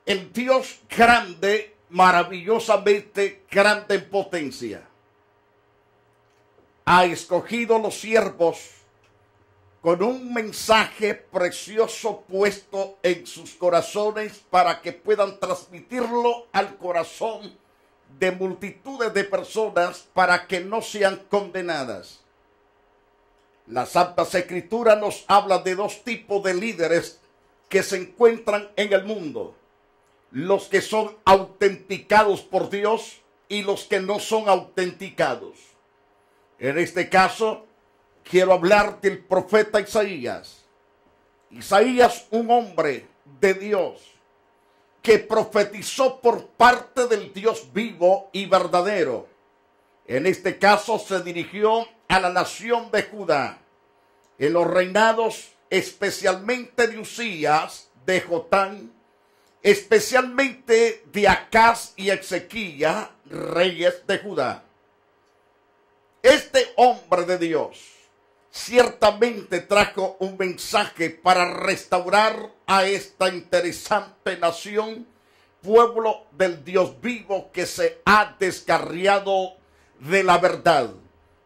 el Dios grande, maravillosamente grande en potencia, ha escogido los siervos con un mensaje precioso puesto en sus corazones para que puedan transmitirlo al corazón de multitudes de personas para que no sean condenadas. La Santa Escritura nos habla de dos tipos de líderes que se encuentran en el mundo: los que son autenticados por Dios y los que no son autenticados. En este caso, quiero hablar del profeta Isaías. Isaías, un hombre de Dios que profetizó por parte del Dios vivo y verdadero. En este caso se dirigió a la nación de Judá, en los reinados especialmente de Usías, de Jotán, especialmente de Acaz y Ezequías, reyes de Judá. Este hombre de Dios ciertamente trajo un mensaje para restaurar a esta interesante nación, pueblo del Dios vivo que se ha descarriado de la verdad,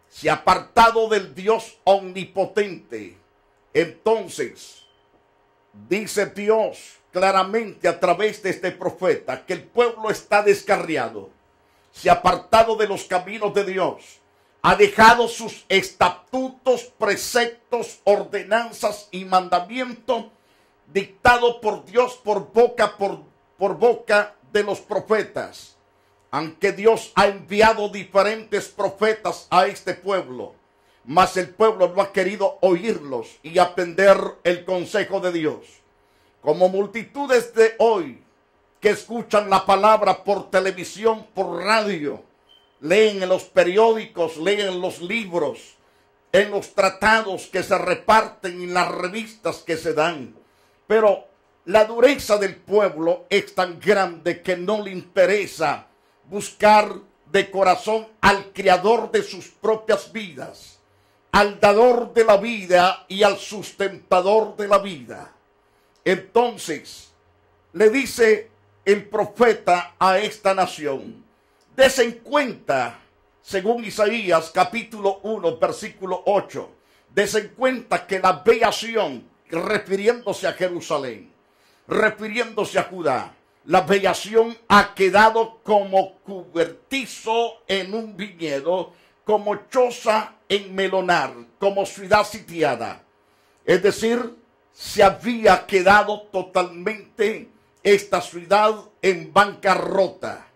se ha apartado del Dios omnipotente. Entonces, dice Dios claramente a través de este profeta que el pueblo está descarriado, se ha apartado de los caminos de Dios, ha dejado sus estatutos, preceptos, ordenanzas y mandamientos dictados por Dios por boca de los profetas. Aunque Dios ha enviado diferentes profetas a este pueblo, mas el pueblo no ha querido oírlos y aprender el consejo de Dios. Como multitudes de hoy que escuchan la palabra por televisión, por radio, leen en los periódicos, leen en los libros, en los tratados que se reparten, en las revistas que se dan. Pero la dureza del pueblo es tan grande que no le interesa buscar de corazón al creador de sus propias vidas, al dador de la vida y al sustentador de la vida. Entonces le dice el profeta a esta nación: dese en cuenta, según Isaías capítulo 1 versículo 8, dese en cuenta que la bella Sión, refiriéndose a Jerusalén, refiriéndose a Judá, la bella Sión ha quedado como cobertizo en un viñedo, como choza en melonar, como ciudad sitiada. Es decir, se había quedado totalmente esta ciudad en bancarrota.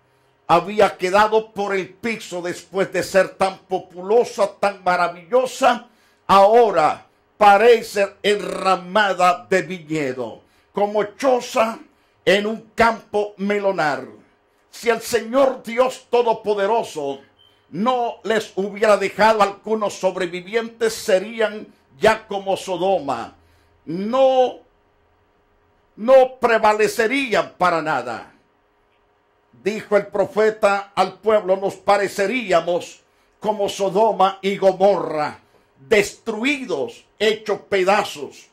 Había quedado por el piso después de ser tan populosa, tan maravillosa. Ahora parece enramada de viñedo, como choza en un campo melonar. Si el Señor Dios Todopoderoso no les hubiera dejado algunos sobrevivientes, serían ya como Sodoma. No prevalecerían para nada. Dijo el profeta al pueblo: nos pareceríamos como Sodoma y Gomorra, destruidos, hechos pedazos,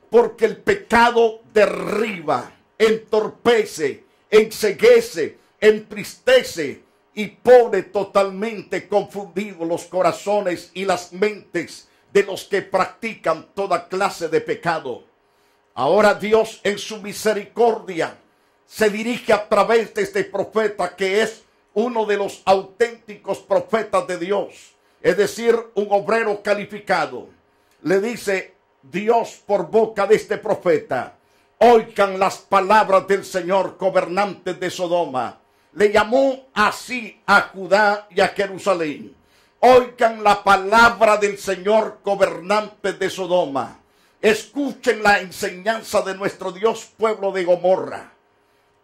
porque el pecado derriba, entorpece, enceguece, entristece y pone totalmente confundidos los corazones y las mentes de los que practican toda clase de pecado. Ahora Dios, en su misericordia, se dirige a través de este profeta, que es uno de los auténticos profetas de Dios, es decir, un obrero calificado. Le dice Dios por boca de este profeta: oigan las palabras del Señor, gobernantes de Sodoma. Le llamó así a Judá y a Jerusalén. Oigan la palabra del Señor, gobernantes de Sodoma. Escuchen la enseñanza de nuestro Dios, pueblo de Gomorra.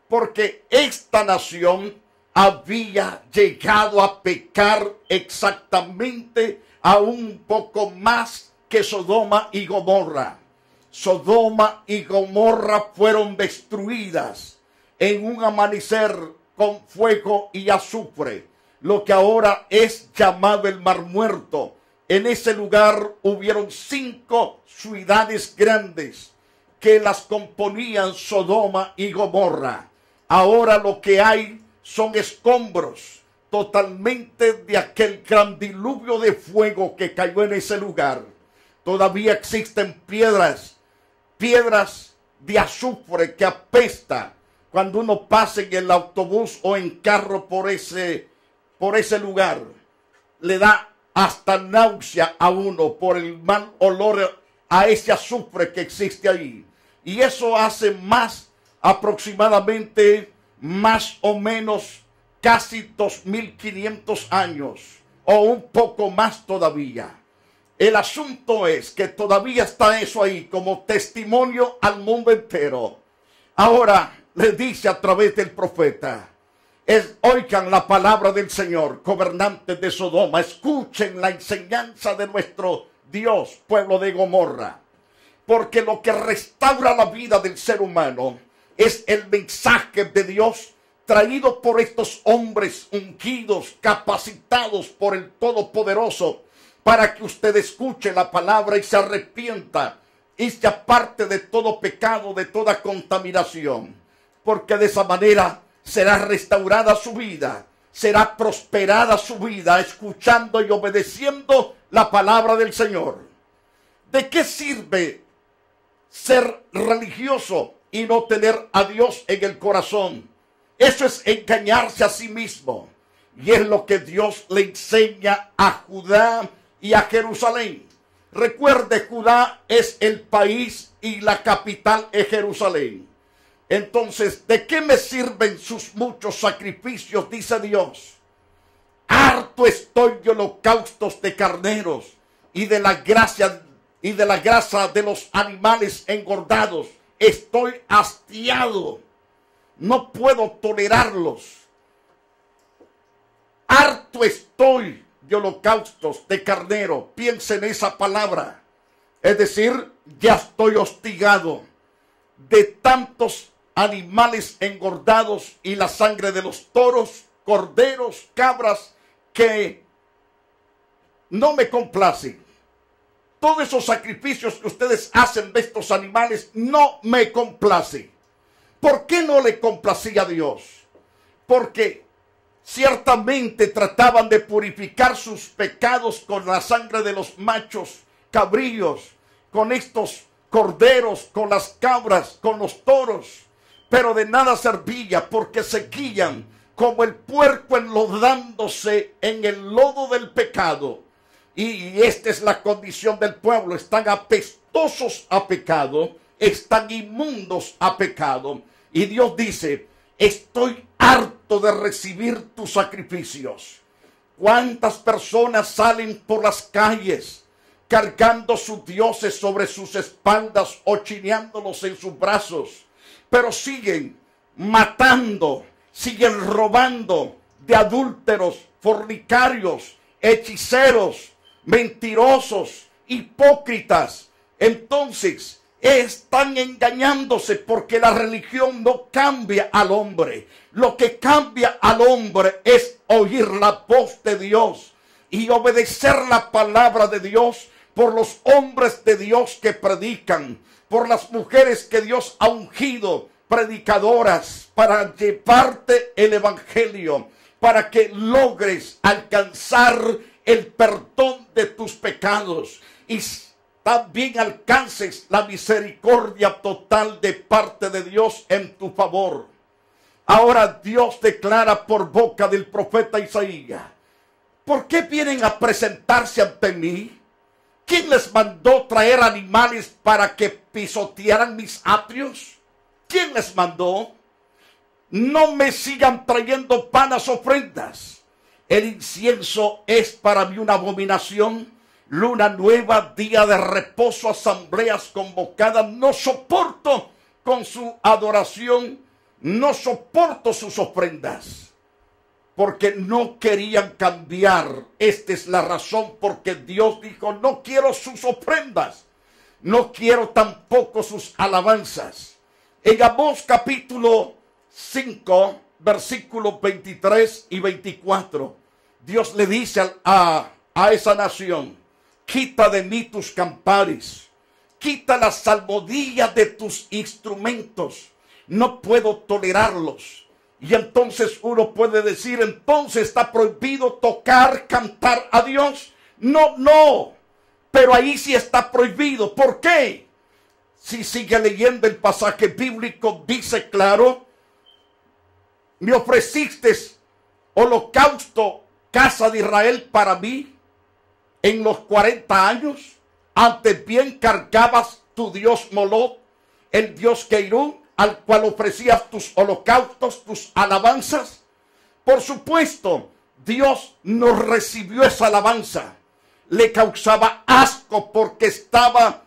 Porque esta nación había llegado a pecar exactamente a un poco más que Sodoma y Gomorra. Sodoma y Gomorra fueron destruidas en un amanecer con fuego y azufre, lo que ahora es llamado el Mar Muerto. En ese lugar hubieron 5 ciudades grandes que las componían Sodoma y Gomorra. Ahora lo que hay son escombros totalmente de aquel gran diluvio de fuego que cayó en ese lugar. Todavía existen piedras de azufre que apesta cuando uno pasa en el autobús o en carro por ese lugar. Le da hasta náusea a uno por el mal olor a ese azufre que existe ahí. Y eso hace aproximadamente más o menos casi 2500 años o un poco más todavía. El asunto es que todavía está eso ahí como testimonio al mundo entero. Ahora le dice a través del profeta: oigan la palabra del Señor, gobernantes de Sodoma, escuchen la enseñanza de nuestro Dios, pueblo de Gomorra. Porque lo que restaura la vida del ser humano es el mensaje de Dios traído por estos hombres ungidos, capacitados por el Todopoderoso, para que usted escuche la palabra y se arrepienta y se aparte de todo pecado, de toda contaminación. Porque de esa manera será restaurada su vida, será prosperada su vida, escuchando y obedeciendo la palabra del Señor. ¿De qué sirve ser religioso y no tener a Dios en el corazón? Eso es engañarse a sí mismo. Y es lo que Dios le enseña a Judá y a Jerusalén. Recuerde, Judá es el país y la capital es Jerusalén. Entonces, ¿de qué me sirven sus muchos sacrificios? Dice Dios. Harto estoy de holocaustos de carneros y de la grasa de los animales engordados. Estoy hastiado. No puedo tolerarlos. Harto estoy de holocaustos de carnero. Piensa en esa palabra. Es decir, ya estoy hostigado de tantos animales engordados y la sangre de los toros, corderos, cabras, que no me complacen. Todos esos sacrificios que ustedes hacen de estos animales no me complacen. ¿Por qué no le complacía a Dios? Porque ciertamente trataban de purificar sus pecados con la sangre de los machos cabríos, con estos corderos, con las cabras, con los toros. Pero de nada servía, porque seguían como el puerco enlodándose en el lodo del pecado. Y esta es la condición del pueblo. Están apestosos a pecado, están inmundos a pecado. Y Dios dice: estoy harto de recibir tus sacrificios. ¿Cuántas personas salen por las calles cargando sus dioses sobre sus espaldas o chineándolos en sus brazos? Pero siguen matando, siguen robando de adúlteros, fornicarios, hechiceros, mentirosos, hipócritas. Entonces están engañándose, porque la religión no cambia al hombre. Lo que cambia al hombre es oír la voz de Dios y obedecer la palabra de Dios por los hombres de Dios que predican, por las mujeres que Dios ha ungido, predicadoras, para llevarte el evangelio, para que logres alcanzar el perdón de tus pecados y también alcances la misericordia total de parte de Dios en tu favor. Ahora Dios declara por boca del profeta Isaías: ¿por qué vienen a presentarse ante mí? ¿Quién les mandó traer animales para que pisotearan mis atrios? ¿Quién les mandó? No me sigan trayendo panas ofrendas. El incienso es para mí una abominación. Luna nueva, día de reposo, asambleas convocadas. No soporto con su adoración, no soporto sus ofrendas. Porque no querían cambiar. Esta es la razón porque Dios dijo: no quiero sus ofrendas, no quiero tampoco sus alabanzas. En Amós capítulo 5, versículos 23 y 24, Dios le dice a esa nación: quita de mí tus campares, quita la salmodia de tus instrumentos, no puedo tolerarlos. Y entonces uno puede decir, entonces está prohibido tocar, cantar a Dios. No, pero ahí sí está prohibido. ¿Por qué? Si sigue leyendo el pasaje bíblico, dice claro, me ofreciste holocausto, casa de Israel, para mí, en los 40 años, antes bien cargabas tu Dios Moloch, el Dios Queirún, al cual ofrecías tus holocaustos, tus alabanzas. Por supuesto, Dios no recibió esa alabanza. Le causaba asco porque estaba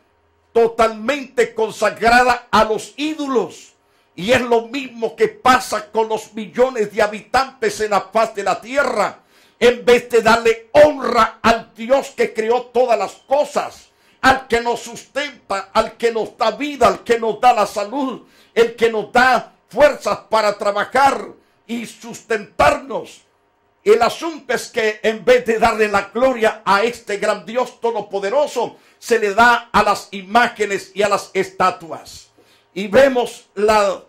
totalmente consagrada a los ídolos. Y es lo mismo que pasa con los millones de habitantes en la faz de la tierra. En vez de darle honra al Dios que creó todas las cosas, al que nos sustenta, al que nos da vida, al que nos da la salud, el que nos da fuerzas para trabajar y sustentarnos. El asunto es que en vez de darle la gloria a este gran Dios todopoderoso, se le da a las imágenes y a las estatuas. Y vemos la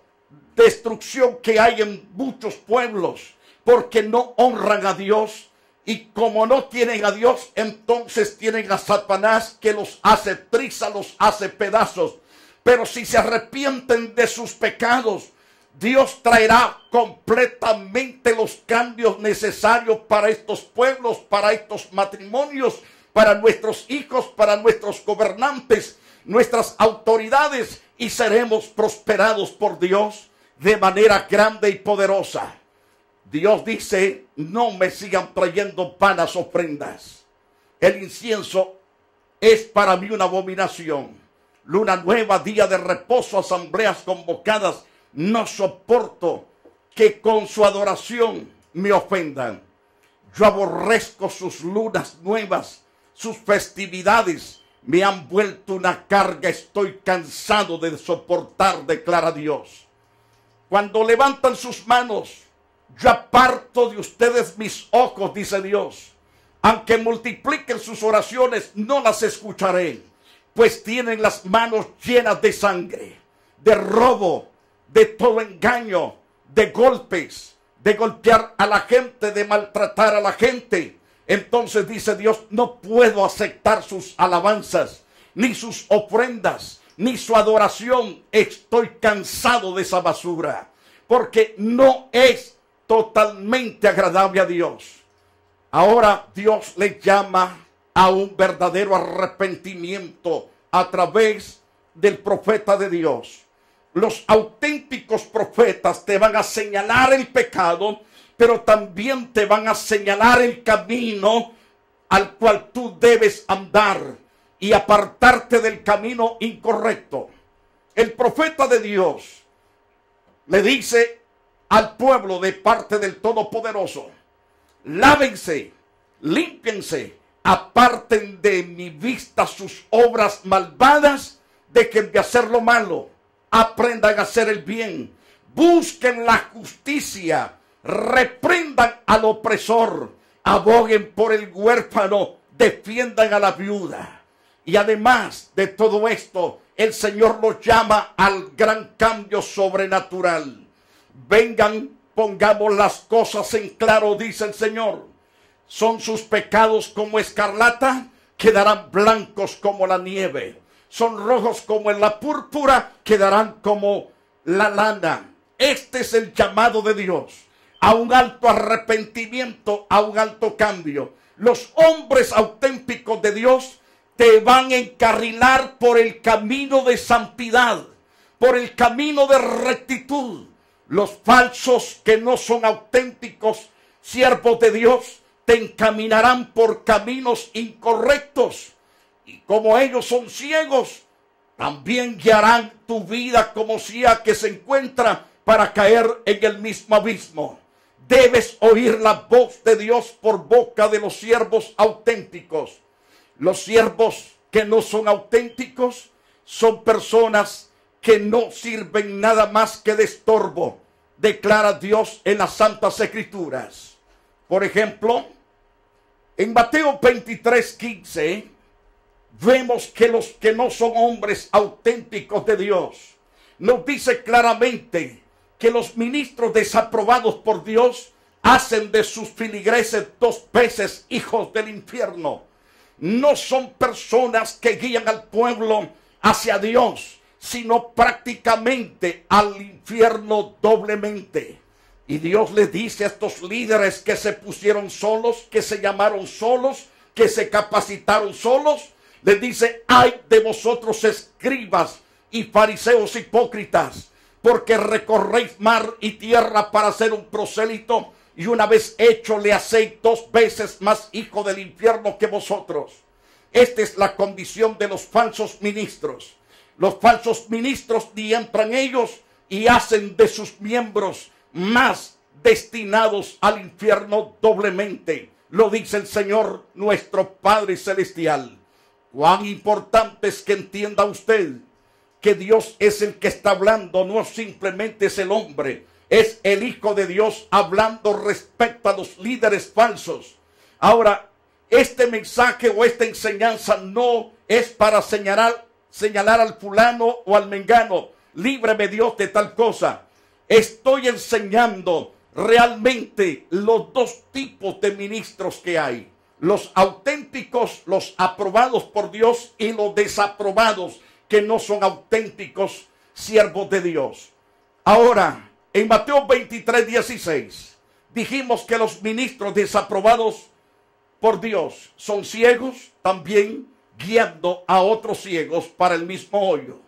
destrucción que hay en muchos pueblos porque no honran a Dios. Y como no tienen a Dios, entonces tienen a Satanás, que los hace trizas, los hace pedazos. Pero si se arrepienten de sus pecados, Dios traerá completamente los cambios necesarios para estos pueblos, para estos matrimonios, para nuestros hijos, para nuestros gobernantes, nuestras autoridades, y seremos prosperados por Dios de manera grande y poderosa. Dios dice, no me sigan trayendo vanas ofrendas. El incienso es para mí una abominación. Luna nueva, día de reposo, asambleas convocadas. No soporto que con su adoración me ofendan. Yo aborrezco sus lunas nuevas, sus festividades. Me han vuelto una carga, estoy cansado de soportar, declara Dios. Cuando levantan sus manos, yo aparto de ustedes mis ojos, dice Dios. Aunque multipliquen sus oraciones, no las escucharé, pues tienen las manos llenas de sangre, de robo, de todo engaño, de golpes, de golpear a la gente, de maltratar a la gente. Entonces dice Dios, no puedo aceptar sus alabanzas, ni sus ofrendas, ni su adoración. Estoy cansado de esa basura, porque no es totalmente agradable a Dios. Ahora Dios le llama a un verdadero arrepentimiento a través del profeta de Dios. Los auténticos profetas te van a señalar el pecado, pero también te van a señalar el camino al cual tú debes andar y apartarte del camino incorrecto. El profeta de Dios le dice al pueblo de parte del Todopoderoso, lávense, límpiense, aparten de mi vista sus obras malvadas, dejen de hacer lo malo, aprendan a hacer el bien, busquen la justicia, reprendan al opresor, aboguen por el huérfano, defiendan a la viuda. Y además de todo esto, el Señor nos llama al gran cambio sobrenatural. Vengan, pongamos las cosas en claro, dice el Señor. Son sus pecados como escarlata, quedarán blancos como la nieve. Son rojos como en la púrpura, quedarán como la lana. Este es el llamado de Dios a un alto arrepentimiento, a un alto cambio. Los hombres auténticos de Dios te van a encarrilar por el camino de santidad, por el camino de rectitud. Los falsos que no son auténticos siervos de Dios te encaminarán por caminos incorrectos. Y como ellos son ciegos, también guiarán tu vida como ciega que se encuentra para caer en el mismo abismo. Debes oír la voz de Dios por boca de los siervos auténticos. Los siervos que no son auténticos son personas que no sirven nada más que de estorbo, declara Dios en las Santas Escrituras. Por ejemplo, en Mateo 23:15, vemos que los que no son hombres auténticos de Dios nos dice claramente que los ministros desaprobados por Dios hacen de sus filigreses 2 veces hijos del infierno. No son personas que guían al pueblo hacia Dios, sino prácticamente al infierno doblemente. Y Dios le dice a estos líderes que se pusieron solos, que se llamaron solos, que se capacitaron solos, les dice: ay de vosotros, escribas y fariseos hipócritas, porque recorréis mar y tierra para ser un prosélito, y una vez hecho le hacéis 2 veces más hijo del infierno que vosotros. Esta es la condición de los falsos ministros. Los falsos ministros entran ellos y hacen de sus miembros más destinados al infierno doblemente. Lo dice el Señor nuestro Padre Celestial. Cuán importante es que entienda usted que Dios es el que está hablando, no simplemente es el hombre, es el Hijo de Dios hablando respecto a los líderes falsos. Ahora, este mensaje o esta enseñanza no es para señalar al fulano o al mengano. Líbreme Dios de tal cosa. Estoy enseñando realmente los 2 tipos de ministros que hay: los auténticos, los aprobados por Dios, y los desaprobados, que no son auténticos siervos de Dios. Ahora, en Mateo 23:16, dijimos que los ministros desaprobados por Dios son ciegos, también guiando a otros ciegos para el mismo hoyo.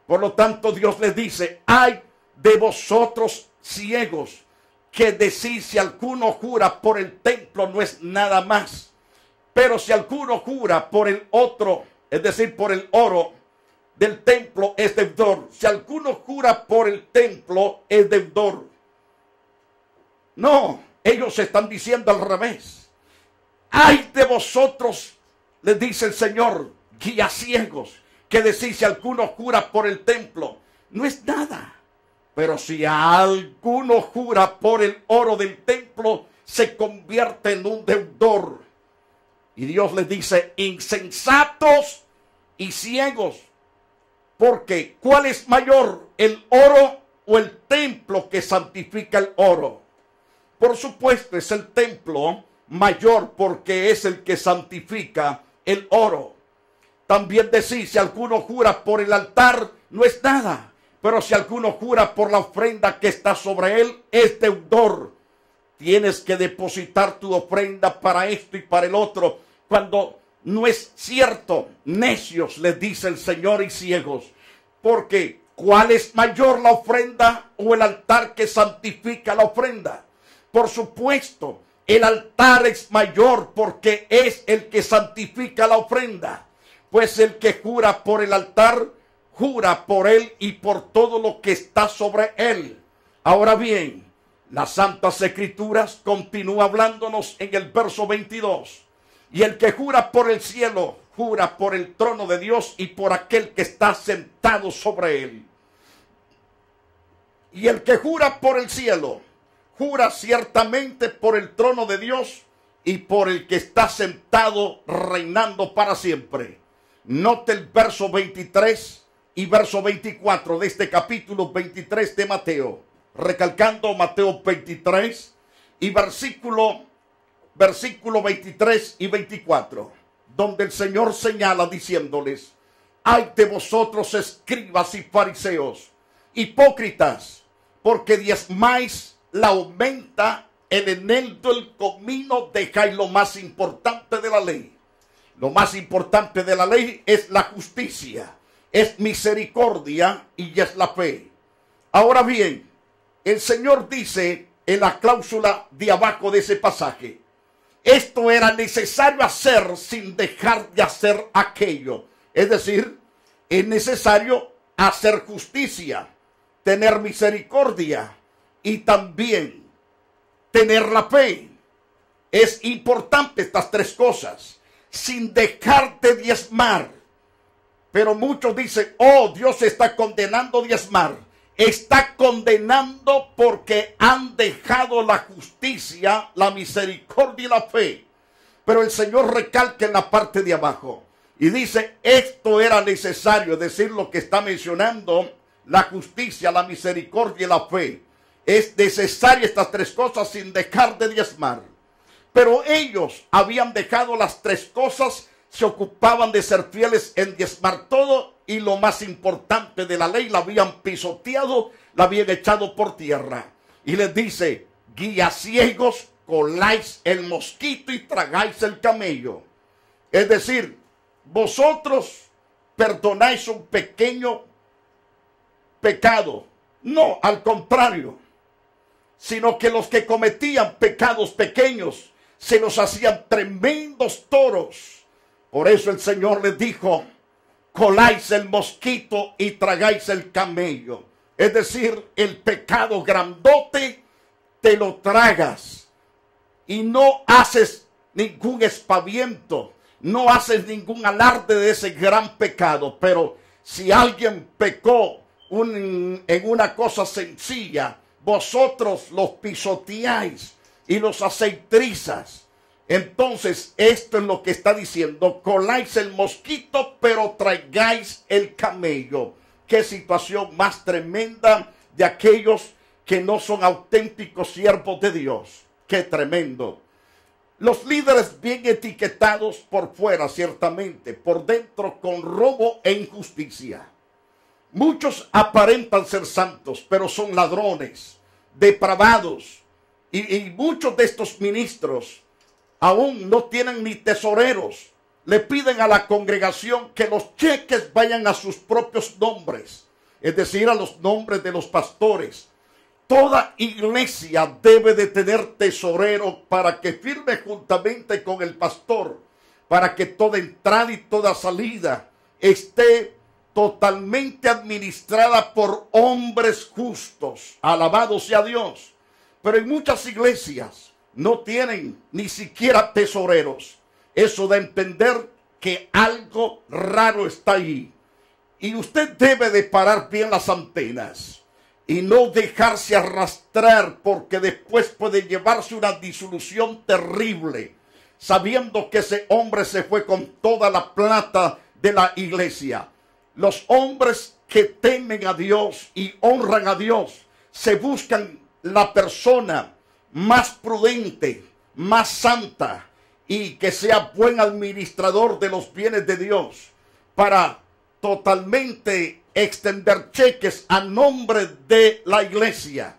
Por lo tanto, Dios les dice: ay de vosotros ciegos, que decís, si alguno jura por el templo no es nada más, pero si alguno jura por el otro, es decir, por el oro del templo, es deudor. Si alguno jura por el templo, es deudor. No, ellos están diciendo al revés. Ay de vosotros, les dice el Señor, guías ciegos, que decís, si alguno jura por el templo, no es nada. Pero si alguno jura por el oro del templo, se convierte en un deudor. Y Dios les dice: insensatos y ciegos. Porque ¿cuál es mayor, el oro o el templo que santifica el oro? Por supuesto, es el templo mayor, porque es el que santifica el oro. También decís, si alguno jura por el altar, no es nada. Pero si alguno jura por la ofrenda que está sobre él, es deudor. Tienes que depositar tu ofrenda para esto y para el otro, cuando no es cierto. Necios, les dice el Señor, y ciegos. Porque ¿cuál es mayor, la ofrenda o el altar que santifica la ofrenda? Por supuesto, el altar es mayor, porque es el que santifica la ofrenda. Pues el que jura por el altar, jura por él y por todo lo que está sobre él. Ahora bien, las Santas Escrituras continúa hablándonos en el verso 22. Y el que jura por el cielo, jura por el trono de Dios y por aquel que está sentado sobre él. Y el que jura por el cielo, jura ciertamente por el trono de Dios y por el que está sentado reinando para siempre. Note el verso 23 y verso 24 de este capítulo 23 de Mateo. Recalcando Mateo 23 y versículo 23 y 24. Donde el Señor señala diciéndoles: ay de vosotros, escribas y fariseos, hipócritas, porque diezmáis la aumenta, el eneldo, el comino, dejáis lo más importante de la ley. Lo más importante de la ley es la justicia, es misericordia y es la fe. Ahora bien, el Señor dice en la cláusula de abajo de ese pasaje: esto era necesario hacer sin dejar de hacer aquello. Es decir, es necesario hacer justicia, tener misericordia y también tener la fe. Es importante estas 3 cosas, sin dejar de diezmar. Pero muchos dicen: oh, Dios está condenando diezmar. Está condenando porque han dejado la justicia, la misericordia y la fe. Pero el Señor recalca en la parte de abajo y dice: esto era necesario, es decir, lo que está mencionando la justicia, la misericordia y la fe. Es necesaria estas tres cosas sin dejar de diezmar. Pero ellos habían dejado las tres cosas, se ocupaban de ser fieles en diezmar todo, y lo más importante de la ley la habían pisoteado, la habían echado por tierra. Y les dice: guías ciegos, coláis el mosquito y tragáis el camello. Es decir, vosotros perdonáis un pequeño pecado. No, al contrario, sino que los que cometían pecados pequeños se los hacían tremendos toros. Por eso el Señor les dijo: coláis el mosquito y tragáis el camello. Es decir, el pecado grandote te lo tragas y no haces ningún espaviento, no haces ningún alarde de ese gran pecado. Pero si alguien pecó en una cosa sencilla, vosotros los pisoteáis y los hacéis trizas. Entonces, esto es lo que está diciendo: coláis el mosquito, pero traigáis el camello. Qué situación más tremenda de aquellos que no son auténticos siervos de Dios. Qué tremendo. Los líderes bien etiquetados por fuera, ciertamente, por dentro con robo e injusticia. Muchos aparentan ser santos, pero son ladrones, depravados. Y muchos de estos ministros aún no tienen ni tesoreros. Le piden a la congregación que los cheques vayan a sus propios nombres, es decir, a los nombres de los pastores. Toda iglesia debe de tener tesorero para que firme juntamente con el pastor, para que toda entrada y toda salida esté totalmente administrada por hombres justos. Alabado sea Dios. Pero en muchas iglesias no tienen ni siquiera tesoreros. Eso da a entender que algo raro está ahí. Y usted debe de parar bien las antenas y no dejarse arrastrar, porque después puede llevarse una disolución terrible, sabiendo que ese hombre se fue con toda la plata de la iglesia. Los hombres que temen a Dios y honran a Dios se buscan la persona más prudente, más santa, y que sea buen administrador de los bienes de Dios, para totalmente extender cheques a nombre de la iglesia.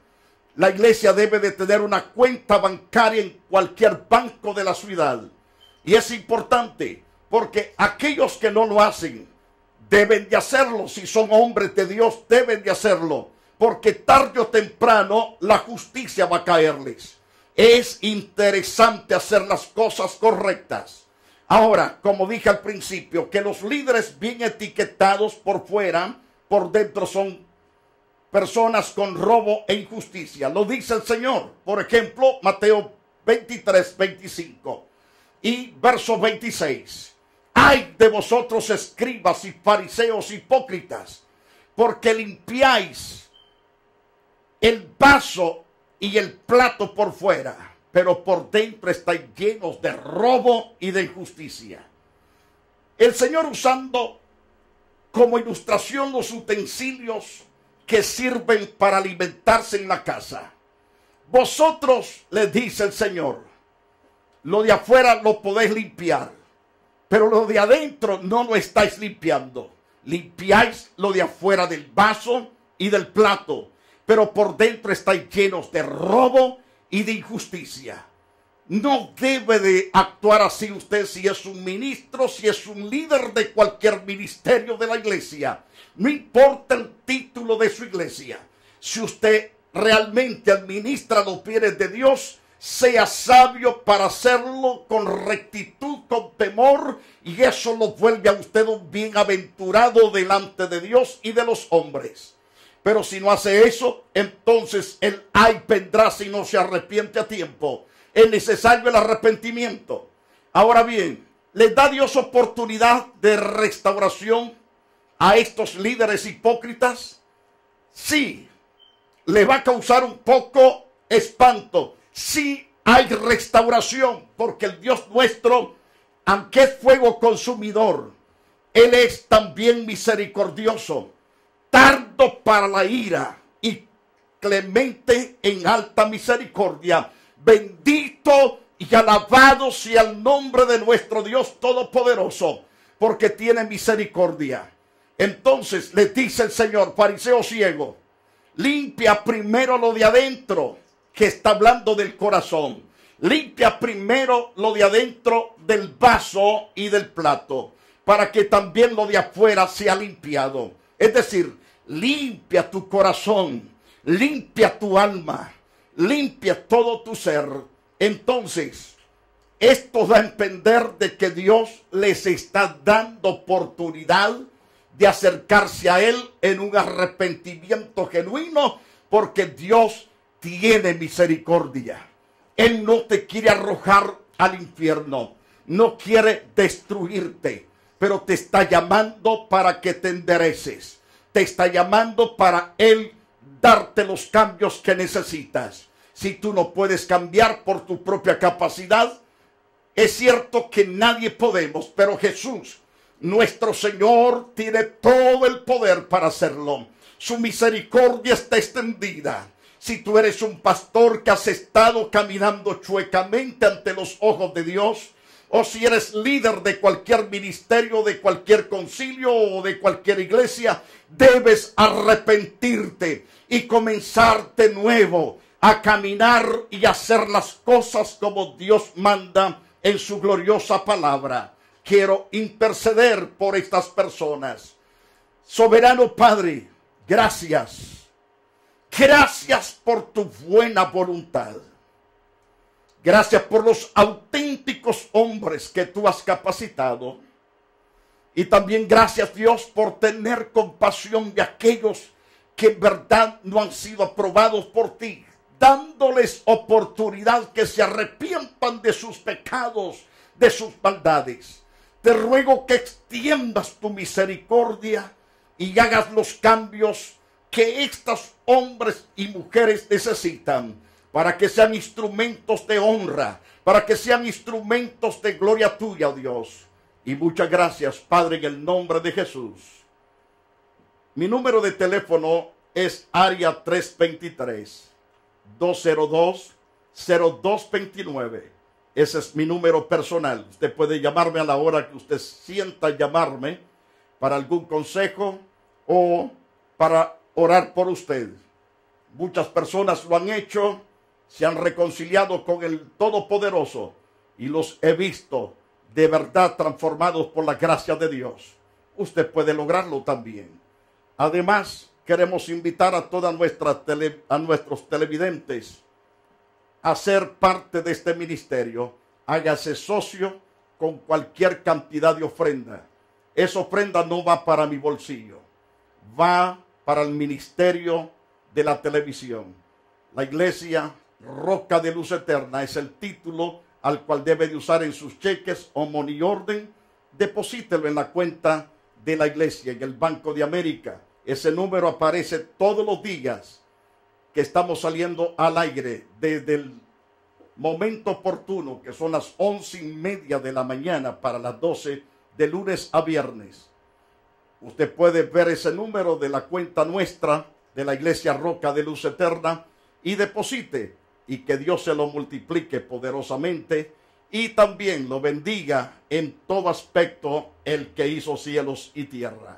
La iglesia debe de tener una cuenta bancaria en cualquier banco de la ciudad. Y es importante, porque aquellos que no lo hacen deben de hacerlo. Si son hombres de Dios, deben de hacerlo, porque tarde o temprano la justicia va a caerles. Es interesante hacer las cosas correctas. Ahora, como dije al principio, que los líderes bien etiquetados por fuera, por dentro son personas con robo e injusticia. Lo dice el Señor. Por ejemplo, Mateo 23, 25 y verso 26. ¡Ay de vosotros, escribas y fariseos hipócritas! Porque limpiáis el vaso y el plato por fuera, pero por dentro estáis llenos de robo y de injusticia. El Señor, usando como ilustración los utensilios que sirven para alimentarse en la casa. Vosotros, les dice el Señor, lo de afuera lo podéis limpiar, pero lo de adentro no lo estáis limpiando. Limpiáis lo de afuera del vaso y del plato, pero por dentro estáis llenos de robo y de injusticia. No debe de actuar así usted si es un ministro, si es un líder de cualquier ministerio de la iglesia. No importa el título de su iglesia. Si usted realmente administra los bienes de Dios, sea sabio para hacerlo con rectitud, con temor, y eso lo vuelve a usted un bienaventurado delante de Dios y de los hombres. Pero si no hace eso, entonces el ay vendrá si no se arrepiente a tiempo. Es necesario el arrepentimiento. Ahora bien, ¿les da Dios oportunidad de restauración a estos líderes hipócritas? Sí, le va a causar un poco espanto. Sí hay restauración, porque el Dios nuestro, aunque es fuego consumidor, Él es también misericordioso. tardo para la ira y clemente en alta misericordia. Bendito y alabado sea el nombre de nuestro Dios Todopoderoso, porque tiene misericordia. Entonces le dice el Señor, fariseo ciego, limpia primero lo de adentro, que está hablando del corazón. Limpia primero lo de adentro del vaso y del plato, para que también lo de afuera sea limpiado. Es decir, limpia tu corazón, limpia tu alma, limpia todo tu ser. Entonces, esto da a entender de que Dios les está dando oportunidad de acercarse a Él en un arrepentimiento genuino, porque Dios tiene misericordia. Él no te quiere arrojar al infierno, no quiere destruirte, pero te está llamando para que te endereces. Te está llamando para Él darte los cambios que necesitas. Si tú no puedes cambiar por tu propia capacidad, es cierto que nadie podemos, pero Jesús, nuestro Señor, tiene todo el poder para hacerlo. Su misericordia está extendida. Si tú eres un pastor que has estado caminando chuecamente ante los ojos de Dios, o si eres líder de cualquier ministerio, de cualquier concilio o de cualquier iglesia, debes arrepentirte y comenzar de nuevo a caminar y hacer las cosas como Dios manda en su gloriosa palabra. Quiero interceder por estas personas. Soberano Padre, gracias. Gracias por tu buena voluntad. Gracias por los auténticos hombres que tú has capacitado. Y también gracias, Dios, por tener compasión de aquellos que en verdad no han sido aprobados por ti, dándoles oportunidad que se arrepientan de sus pecados, de sus maldades. Te ruego que extiendas tu misericordia y hagas los cambios que estos hombres y mujeres necesitan, para que sean instrumentos de honra, para que sean instrumentos de gloria tuya, oh Dios. Y muchas gracias, Padre, en el nombre de Jesús. Mi número de teléfono es área 323-202-0229. Ese es mi número personal. Usted puede llamarme a la hora que usted sienta llamarme para algún consejo o para orar por usted. Muchas personas lo han hecho, se han reconciliado con el Todopoderoso y los he visto de verdad transformados por la gracia de Dios. Usted puede lograrlo también. Además, queremos invitar a todas nuestros televidentes a ser parte de este ministerio. Hágase socio con cualquier cantidad de ofrenda. Esa ofrenda no va para mi bolsillo, va para el ministerio de la televisión. La iglesia Roca de Luz Eterna es el título al cual debe de usar en sus cheques o money order. Deposítelo en la cuenta de la iglesia, en el Banco de América. Ese número aparece todos los días que estamos saliendo al aire, desde el momento oportuno, que son las 11:30 de la mañana para las 12, de lunes a viernes. Usted puede ver ese número de la cuenta nuestra de la iglesia Roca de Luz Eterna y deposite, y que Dios se lo multiplique poderosamente y también lo bendiga en todo aspecto, el que hizo cielos y tierra.